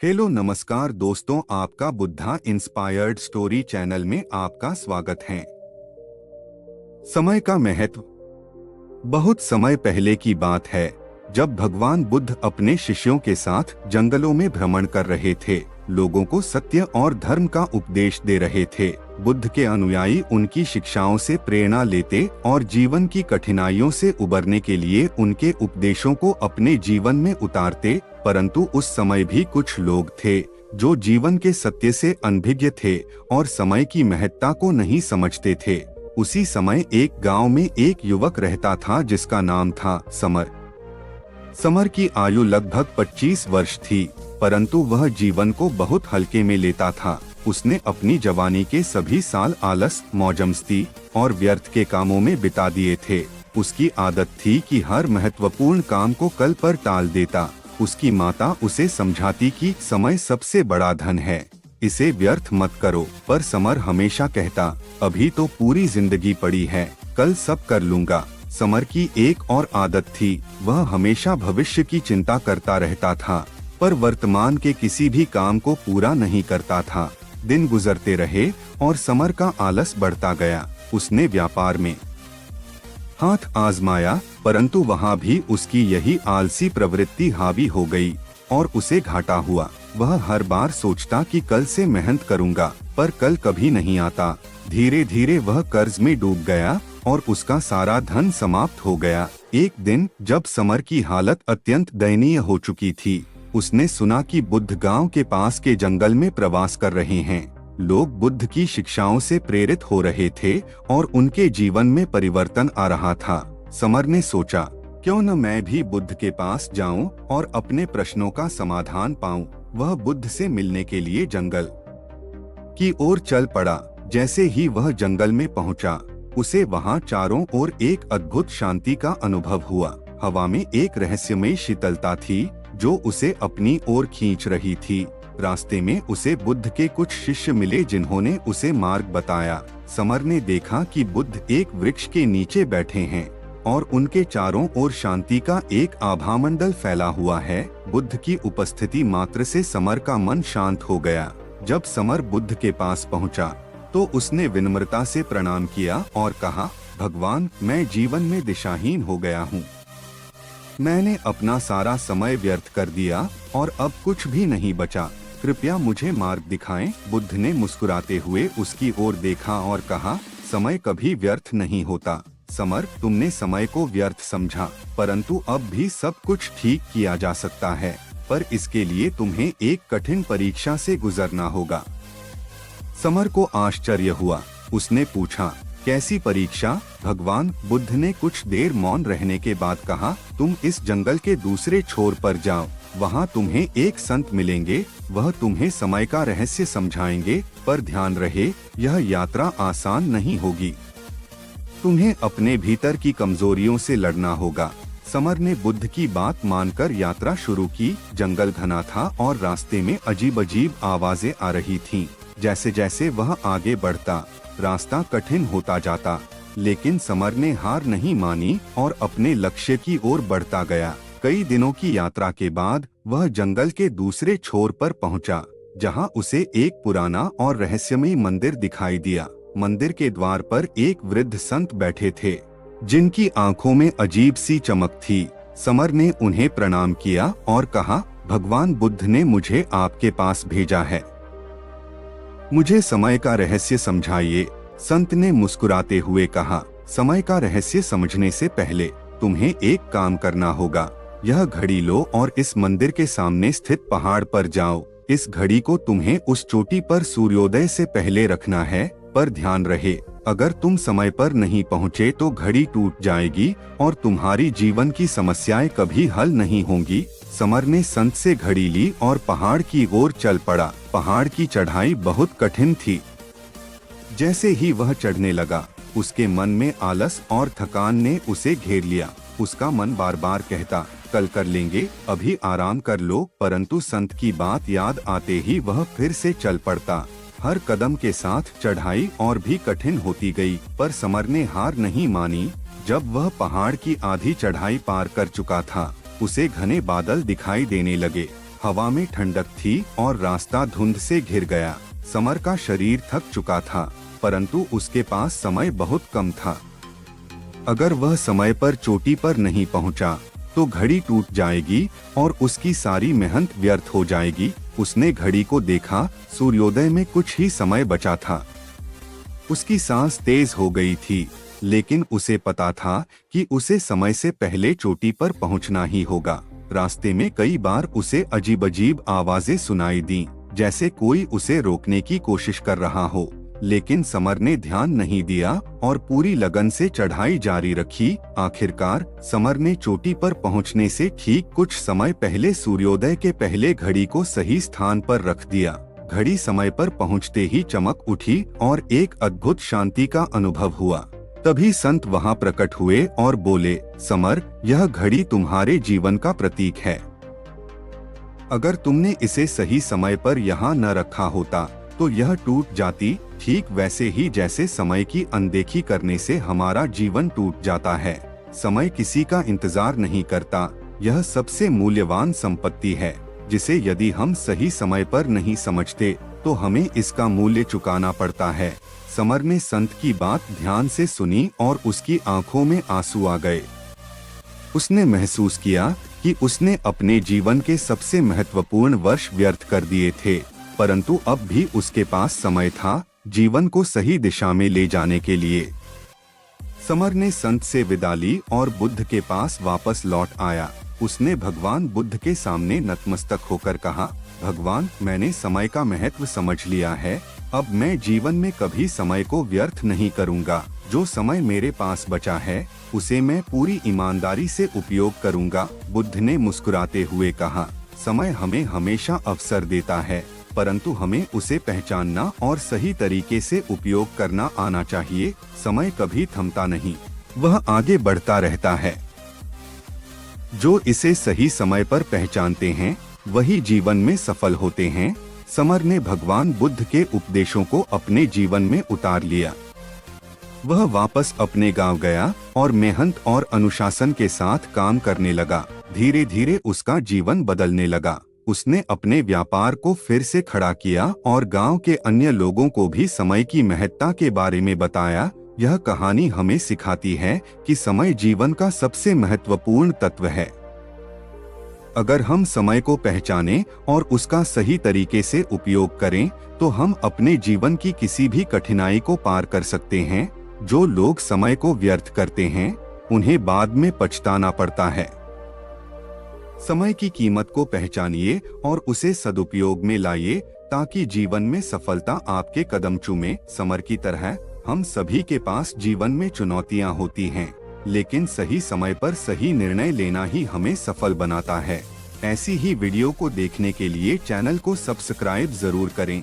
Hello नमस्कार दोस्तों, आपका बुद्धा इंस्पायर्ड स्टोरी चैनल में आपका स्वागत है। समय का महत्व। बहुत समय पहले की बात है, जब भगवान बुद्ध अपने शिष्यों के साथ जंगलों में भ्रमण कर रहे थे, लोगों को सत्य और धर्म का उपदेश दे रहे थे। बुद्ध के अनुयायी उनकी शिक्षाओं से प्रेरणा लेते और जीवन की कठिनाइयों से उबरने के लिए उनके उपदेशों को अपने जीवन में उतारते। परंतु उस समय भी कुछ लोग थे जो जीवन के सत्य से अनभिज्ञ थे और समय की महत्ता को नहीं समझते थे। उसी समय एक गांव में एक युवक रहता था जिसका नाम था समर। समर की आयु लगभग 25 वर्ष थी, परंतु वह जीवन को बहुत हल्के में लेता था। उसने अपनी जवानी के सभी साल आलस, मौजमस्ती और व्यर्थ के कामों में बिता दिए थे। उसकी आदत थी कि हर महत्वपूर्ण काम को कल पर टाल देता। उसकी माता उसे समझाती कि समय सबसे बड़ा धन है, इसे व्यर्थ मत करो, पर समर हमेशा कहता, अभी तो पूरी जिंदगी पड़ी है, कल सब कर लूंगा। समर की एक और आदत थी, वह हमेशा भविष्य की चिंता करता रहता था, पर वर्तमान के किसी भी काम को पूरा नहीं करता था। दिन गुजरते रहे और समर का आलस बढ़ता गया। उसने व्यापार में हाथ आजमाया, परंतु वहाँ भी उसकी यही आलसी प्रवृत्ति हावी हो गई और उसे घाटा हुआ। वह हर बार सोचता कि कल से मेहनत करूंगा, पर कल कभी नहीं आता। धीरे धीरे वह कर्ज में डूब गया और उसका सारा धन समाप्त हो गया। एक दिन जब समर की हालत अत्यंत दयनीय हो चुकी थी, उसने सुना कि बुद्ध गांव के पास के जंगल में प्रवास कर रहे हैं। लोग बुद्ध की शिक्षाओं से प्रेरित हो रहे थे और उनके जीवन में परिवर्तन आ रहा था। समर ने सोचा, क्यों न मैं भी बुद्ध के पास जाऊं और अपने प्रश्नों का समाधान पाऊं। वह बुद्ध से मिलने के लिए जंगल की ओर चल पड़ा। जैसे ही वह जंगल में पहुंचा, उसे वहां चारों ओर एक अद्भुत शांति का अनुभव हुआ। हवा में एक रहस्यमयी शीतलता थी जो उसे अपनी ओर खींच रही थी। रास्ते में उसे बुद्ध के कुछ शिष्य मिले जिन्होंने उसे मार्ग बताया। समर ने देखा कि बुद्ध एक वृक्ष के नीचे बैठे हैं और उनके चारों ओर शांति का एक आभामंडल फैला हुआ है। बुद्ध की उपस्थिति मात्र से समर का मन शांत हो गया। जब समर बुद्ध के पास पहुंचा, तो उसने विनम्रता से प्रणाम किया और कहा, भगवान, मैं जीवन में दिशाहीन हो गया हूँ। मैंने अपना सारा समय व्यर्थ कर दिया और अब कुछ भी नहीं बचा। कृपया मुझे मार्ग दिखाएं। बुद्ध ने मुस्कुराते हुए उसकी ओर देखा और कहा, समय कभी व्यर्थ नहीं होता। समर, तुमने समय को व्यर्थ समझा, परंतु अब भी सब कुछ ठीक किया जा सकता है, पर इसके लिए तुम्हें एक कठिन परीक्षा से गुजरना होगा। समर को आश्चर्य हुआ। उसने पूछा, कैसी परीक्षा भगवान? बुद्ध ने कुछ देर मौन रहने के बाद कहा, तुम इस जंगल के दूसरे छोर पर जाओ, वहाँ तुम्हें एक संत मिलेंगे। वह तुम्हें समय का रहस्य समझाएंगे, पर ध्यान रहे, यह यात्रा आसान नहीं होगी। तुम्हें अपने भीतर की कमजोरियों से लड़ना होगा। समर ने बुद्ध की बात मानकर यात्रा शुरू की। जंगल घना था और रास्ते में अजीब अजीब आवाजें आ रही थीं। जैसे जैसे वह आगे बढ़ता, रास्ता कठिन होता जाता, लेकिन समर ने हार नहीं मानी और अपने लक्ष्य की ओर बढ़ता गया। कई दिनों की यात्रा के बाद वह जंगल के दूसरे छोर पर पहुंचा, जहां उसे एक पुराना और रहस्यमयी मंदिर दिखाई दिया। मंदिर के द्वार पर एक वृद्ध संत बैठे थे, जिनकी आंखों में अजीब सी चमक थी। समर ने उन्हें प्रणाम किया और कहा, भगवान बुद्ध ने मुझे आपके पास भेजा है, मुझे समय का रहस्य समझाइए। संत ने मुस्कुराते हुए कहा, समय का रहस्य समझने से पहले तुम्हें एक काम करना होगा। यह घड़ी लो और इस मंदिर के सामने स्थित पहाड़ पर जाओ। इस घड़ी को तुम्हें उस चोटी पर सूर्योदय से पहले रखना है, पर ध्यान रहे, अगर तुम समय पर नहीं पहुँचे तो घड़ी टूट जाएगी और तुम्हारी जीवन की समस्याएं कभी हल नहीं होंगी। समर ने संत से घड़ी ली और पहाड़ की ओर चल पड़ा। पहाड़ की चढ़ाई बहुत कठिन थी। जैसे ही वह चढ़ने लगा, उसके मन में आलस और थकान ने उसे घेर लिया। उसका मन बार बार कहता, कल कर लेंगे, अभी आराम कर लो, परंतु संत की बात याद आते ही वह फिर से चल पड़ता। हर कदम के साथ चढ़ाई और भी कठिन होती गई, पर समर ने हार नहीं मानी। जब वह पहाड़ की आधी चढ़ाई पार कर चुका था, उसे घने बादल दिखाई देने लगे। हवा में ठंडक थी और रास्ता धुंध से घिर गया। समर का शरीर थक चुका था, परंतु उसके पास समय बहुत कम था। अगर वह समय पर चोटी पर नहीं पहुंचा, तो घड़ी टूट जाएगी और उसकी सारी मेहनत व्यर्थ हो जाएगी। उसने घड़ी को देखा, सूर्योदय में कुछ ही समय बचा था। उसकी सांस तेज हो गई थी, लेकिन उसे पता था कि उसे समय से पहले चोटी पर पहुंचना ही होगा। रास्ते में कई बार उसे अजीब-अजीब आवाजें सुनाई दी, जैसे कोई उसे रोकने की कोशिश कर रहा हो, लेकिन समर ने ध्यान नहीं दिया और पूरी लगन से चढ़ाई जारी रखी। आखिरकार समर ने चोटी पर पहुंचने से ठीक कुछ समय पहले सूर्योदय के पहले घड़ी को सही स्थान पर रख दिया। घड़ी समय पर पहुंचते ही चमक उठी और एक अद्भुत शांति का अनुभव हुआ। तभी संत वहां प्रकट हुए और बोले, समर, यह घड़ी तुम्हारे जीवन का प्रतीक है। अगर तुमने इसे सही समय पर यहाँ न रखा होता तो यह टूट जाती, ठीक वैसे ही जैसे समय की अनदेखी करने से हमारा जीवन टूट जाता है। समय किसी का इंतजार नहीं करता। यह सबसे मूल्यवान संपत्ति है, जिसे यदि हम सही समय पर नहीं समझते तो हमें इसका मूल्य चुकाना पड़ता है। समर ने संत की बात ध्यान से सुनी और उसकी आंखों में आंसू आ गए। उसने महसूस किया कि उसने अपने जीवन के सबसे महत्वपूर्ण वर्ष व्यर्थ कर दिए थे, परंतु अब भी उसके पास समय था जीवन को सही दिशा में ले जाने के लिए। समर ने संत से विदा ली और बुद्ध के पास वापस लौट आया। उसने भगवान बुद्ध के सामने नतमस्तक होकर कहा, भगवान, मैंने समय का महत्व समझ लिया है। अब मैं जीवन में कभी समय को व्यर्थ नहीं करूंगा। जो समय मेरे पास बचा है उसे मैं पूरी ईमानदारी से उपयोग करूंगा। बुद्ध ने मुस्कुराते हुए कहा, समय हमें हमेशा अवसर देता है, परंतु हमें उसे पहचानना और सही तरीके से उपयोग करना आना चाहिए। समय कभी थमता नहीं, वह आगे बढ़ता रहता है। जो इसे सही समय पर पहचानते हैं वही जीवन में सफल होते हैं। समर ने भगवान बुद्ध के उपदेशों को अपने जीवन में उतार लिया। वह वापस अपने गांव गया और मेहनत और अनुशासन के साथ काम करने लगा। धीरे धीरे उसका जीवन बदलने लगा। उसने अपने व्यापार को फिर से खड़ा किया और गांव के अन्य लोगों को भी समय की महत्ता के बारे में बताया। यह कहानी हमें सिखाती है कि समय जीवन का सबसे महत्वपूर्ण तत्व है। अगर हम समय को पहचानें और उसका सही तरीके से उपयोग करें तो हम अपने जीवन की किसी भी कठिनाई को पार कर सकते हैं। जो लोग समय को व्यर्थ करते हैं उन्हें बाद में पछताना पड़ता है। समय की कीमत को पहचानिए और उसे सदुपयोग में लाइए ताकि जीवन में सफलता आपके कदम चूमे। समर की तरह हम सभी के पास जीवन में चुनौतियां होती हैं, लेकिन सही समय पर सही निर्णय लेना ही हमें सफल बनाता है। ऐसी ही वीडियो को देखने के लिए चैनल को सब्सक्राइब जरूर करें।